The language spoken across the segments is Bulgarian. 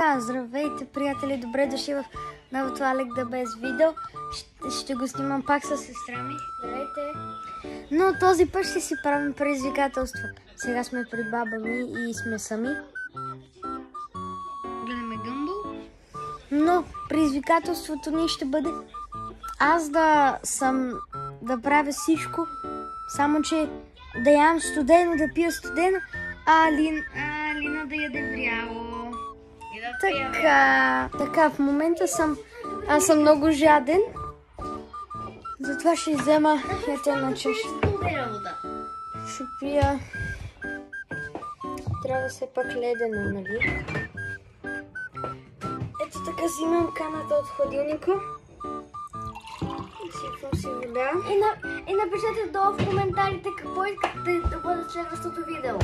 Здравейте, приятели! Добре дошли в новото Алек да без видео. Ще го снимам пак със сестра ми. Здравейте! Но този път ще си правим предизвикателство. Сега сме при баба ми и сме сами. Гледаме Гъмбъл. Но предизвикателството ни ще бъде аз да правя всичко, само че да ям студено, да пия студено, а Алина да яде вряло. Така, в момента аз съм много жаден. Затова ще взема една чаша. Ще пия. Трябва все пак ледено, нали? Ето така взимам каната от хладилника. Сипвам си вода. И напишете долу в коментарите какво искате да бъде следващото видео.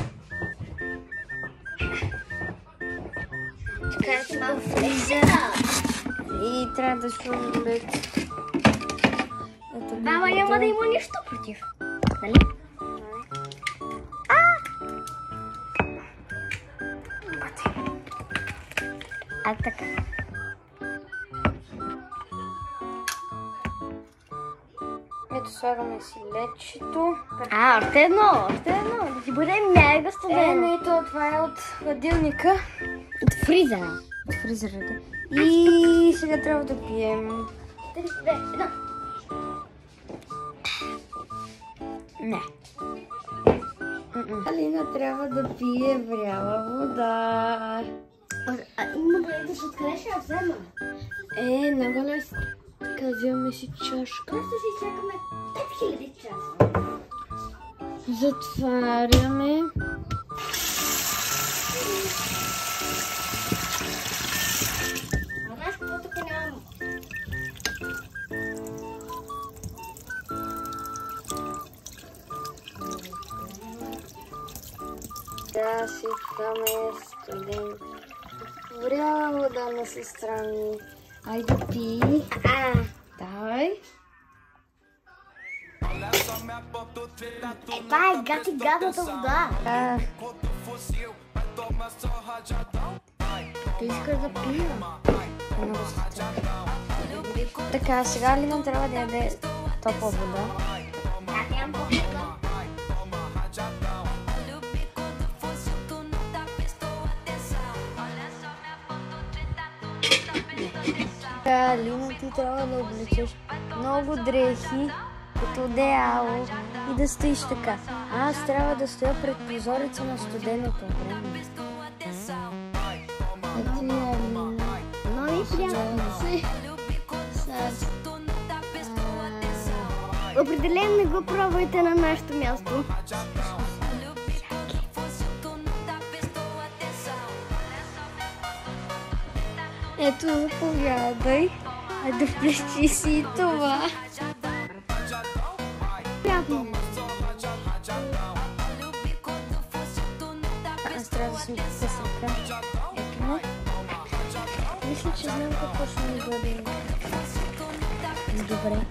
Така че го фризера и трябва да сложим лед. Мама няма да има нищо против. Нали? Така. Ето слагаме си ледчето. Още едно. Да си бъде мега студено. Ето това е от хладилника. От фризера. От фризера, да. И сега трябва да пием. 3, 2, 1. Не. Алина трябва да пие вряла вода. Има гледаш откъде ще я взема? Много лесно. Така, вземаме си чашка. Просто си чакаме 5000 часа. Затваряме. Знаеш какво тук нямам? Да, сипваме студен. Вряла вода на сестра ми. Айде пи. Давай. Това е гадната вода. Ти искаш да пия. Много сестра. Така, сега Алина трябва да яде топла вода. Аз нямам по-вода. Алина, ти трябва да облечеш много дрехи като одеяло и да стоиш така. Аз трябва да стоя пред прозореца на студеното време. А ти, Алина? Много приятно. Определено не го пробвайте на нашето място. Ето, заповядай. Да вплечи си и това. Приятно. Аз трябва да съм съсъка. Ето ме. Мисля, че знам какво ще ми бъде. Добре.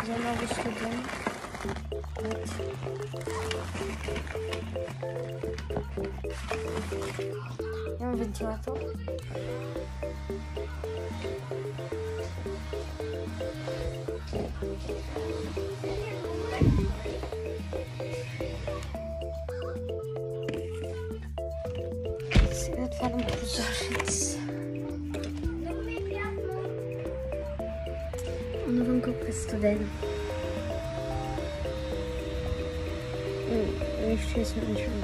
За много студен. Имам вентилатор. Сега отварям прозорец. Много ми е приятно. Навън колко е студено. Ще се начвам.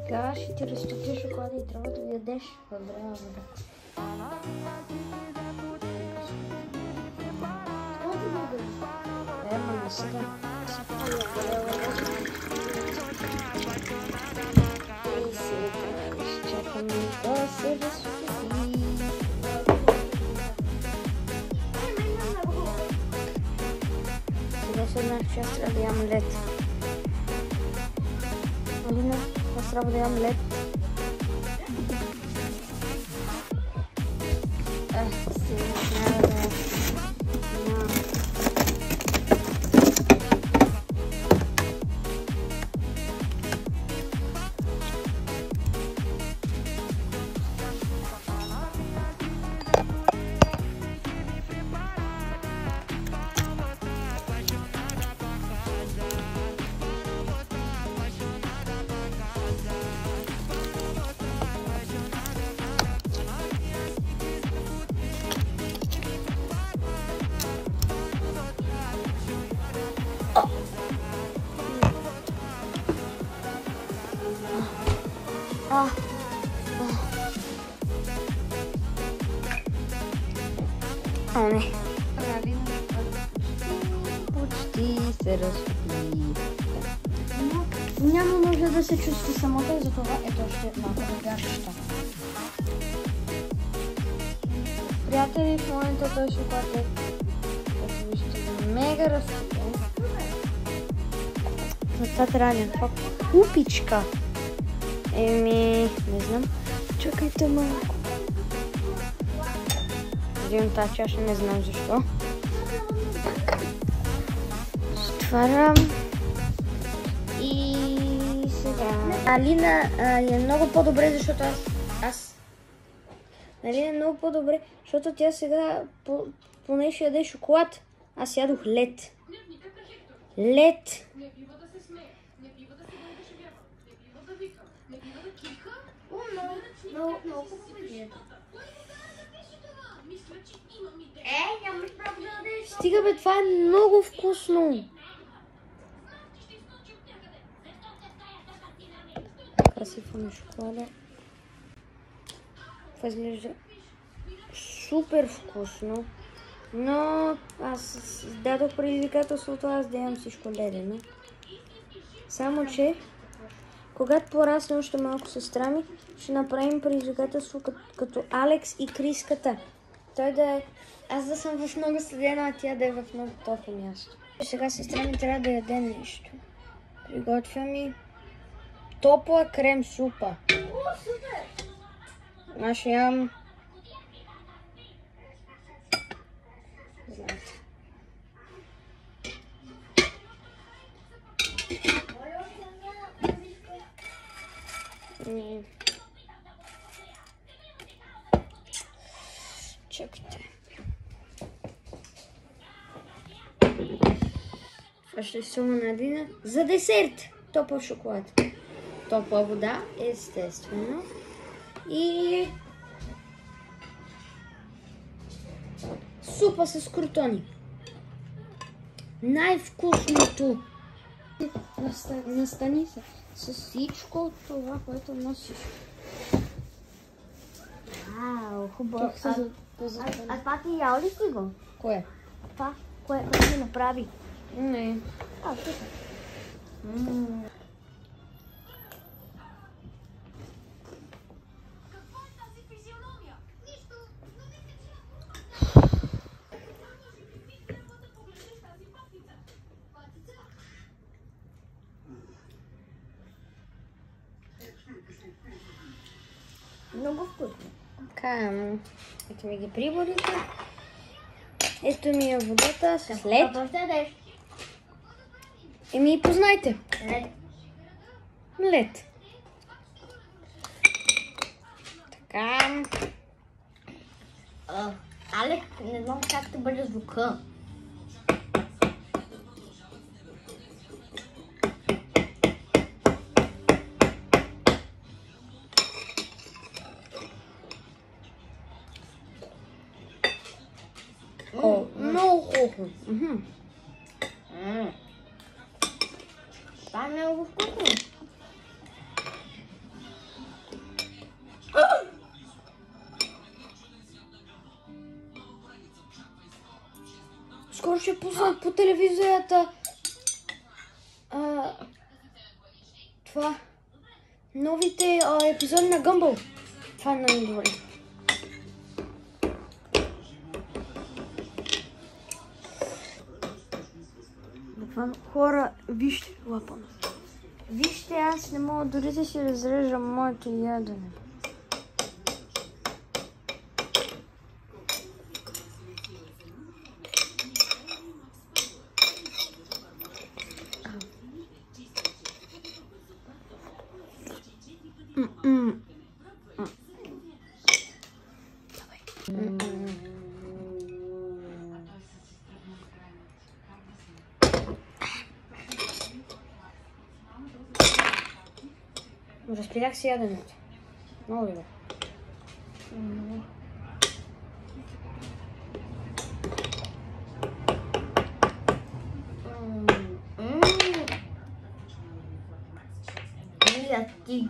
Сега ще ти разтопя шоколада и трябва да го ядеш във вряла вода. Ама сега. И сега изчакаме да се разтопи. Сега осъзнах, че аз трябва да ям лед. Алина, аз трябва да ям лед. Сега няма да... О, не. Почти се разтопи. Няма нужда да се чувства самота и затова ето ще малко да гаща. Приятели, в момента той шоколад е, като вижте, мега разтопен. За това трябва някаква купичка. Не знам. Чакайте малко. Взимам тази чаша, не знам защо. Затварям. И сега. Алина е много по-добре, защото аз... Алина е много по-добре, защото тя сега поне ще яде шоколад. Аз ядох лед. Лед. Нямаш право да ядеш. Стига бе, това е много вкусно. Красиво на шоколада. Това изглежда супер вкусно. Но аз дадох предизвикателството аз да ям всичко ледено. Само че, когато порасне още малко сестра ми, ще направим предизвикателство като Алекс и Криската. Той да е... Аз да съм в много студена, а тя да е в много топло място. Сега сестра ми трябва да яде нещо. Приготвя ми топла крем супа. О, супер! Аз ще ям... Знаете. Чакайте. Това ще е надина. За десерт! Топъл шоколад. Топла вода, естествено. И... супа с крутони. Най-вкусното. Настани се с всичко това, което носиш. Вау, хубаво. А това ти ял ли си го? Кое? Това, което ми направи. Не. Супер. Много вкусно. Така, ето ми ги приборите. Ето ми е водата с лед. Какво ще ядеш? Познайте. Лед. Лед. Така. Алекс, не знам как ще бъде звука. Много хубаво. Това е много вкусно. Скоро ще пуснат по телевизията това новите епизоди на Гъмбъл. Това е много добре. Хора, вижте, лапано. Вижте, аз не мога дори да си разрежам моето ядене. Разпилях си яденето. Много добре. Ти.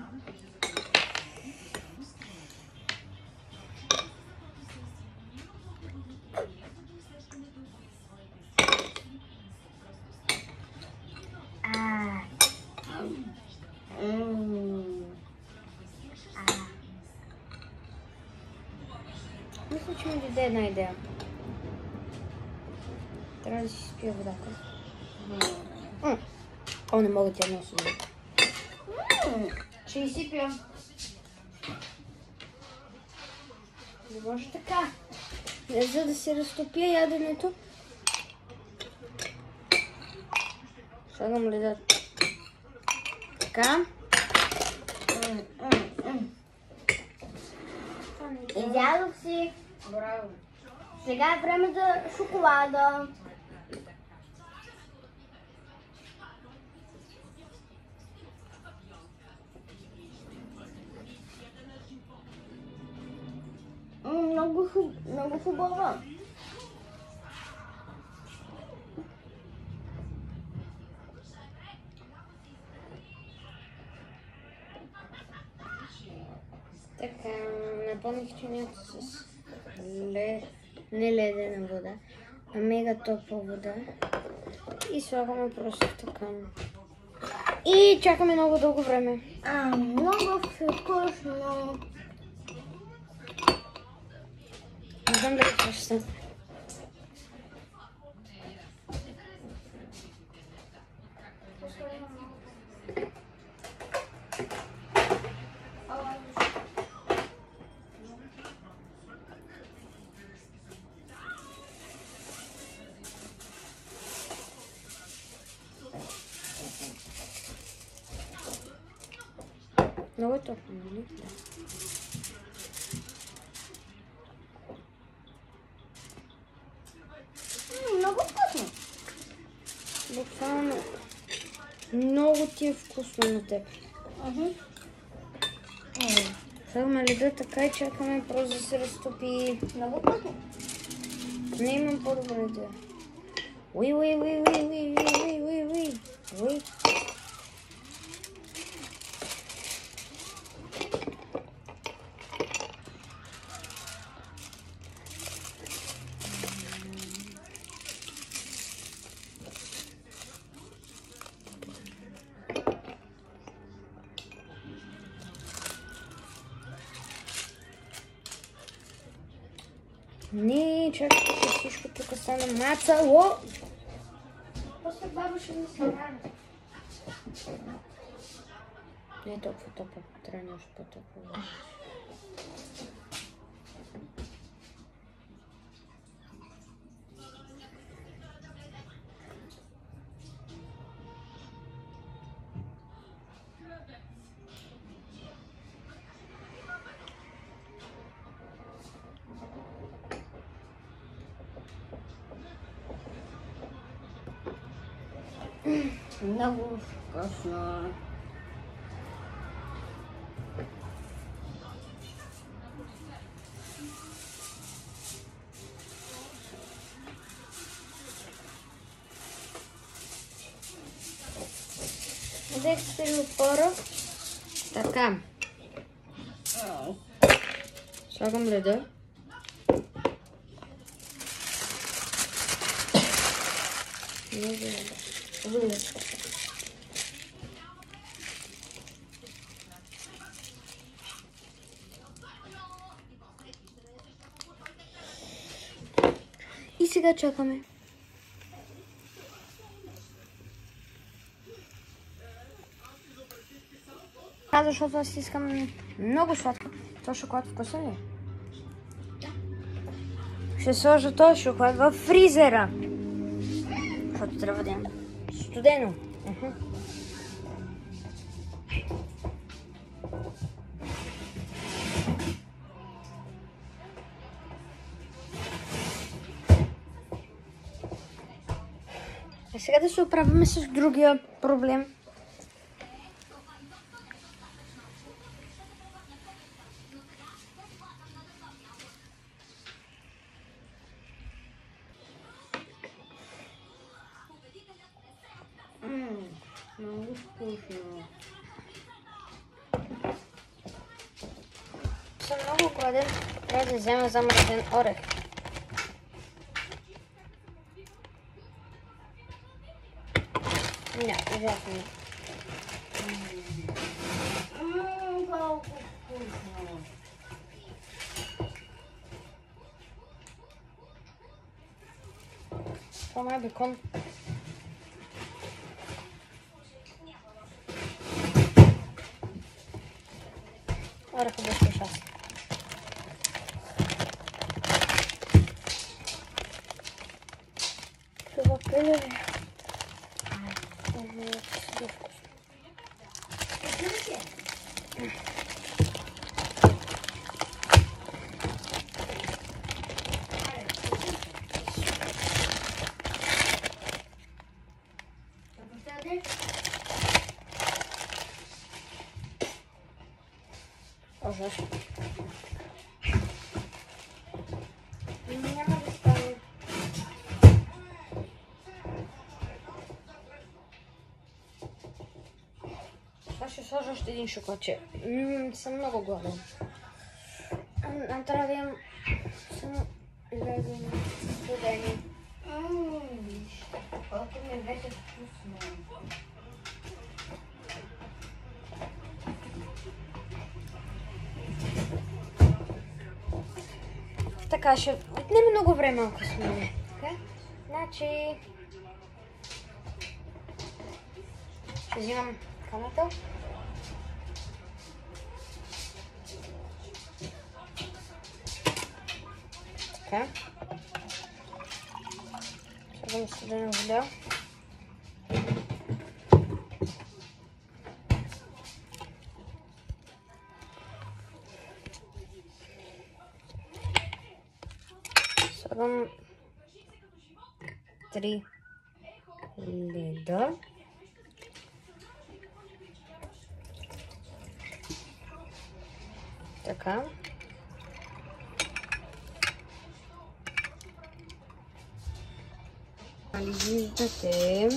Мисля, че ми дойде една идея. Трябва да си спия водата. О, не мога тя носи. Ще изсипя. Не може така. За да се разтопя яденето. Слагам леда. Така. Изядох си. Браво. Сега е време за шоколада. Много хубава. Така, напомних, че няма с не ледена вода, а мега топла вода. И слагаме просто така. И чакаме много дълго време. Много вкусно. Не знам дали това ще стане. Много е топло, нали? Да. Много вкусно. Буквално много ти е вкусно на теб. Слагаме леда така и чакаме просто да се разтопи. Много вкусно. Не имам по-добра идея. Уи. Не, чакайте, всичко тук стана мацало. После баба ще ми се рано. Не е толкова топло, трябва нещо по-топло. Много вкусно. Взех се опора. Така. Слагам леда. И сега чакаме. Защото аз искам много сладко. Това шоколад вкусен ли? Ще сложа този шоколад в фризера. Защото трябва да имам студено. А сега да се оправяме с другия проблем. Много вкусно. Съм много гладен. Трябва да взема замразен орех. Не, ужасно. Колко вкусно. Това е бекон. Ореха без ужасно. Това пиле. Ужасно. Няма да стане. Сега ще сложа още един шоколадче. Съм много гладен. Трябва да имам само ледени, студени. Колко ми вече вкусно. Така, ще отнеме много време, ако сме. Така? Значи... Ще взимам камата. Така. Слагам студена вода. Слагам 3 леда. Така. Виждате.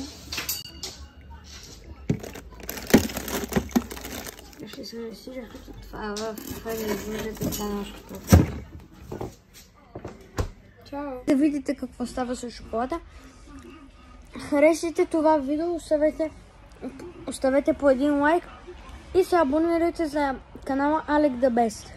Ще се насижа като това в виждате каналското. Чао! Да видите какво става с шоколада. Харесайте това видео, оставете по един лайк и се абонирайте за канала Alec the Best.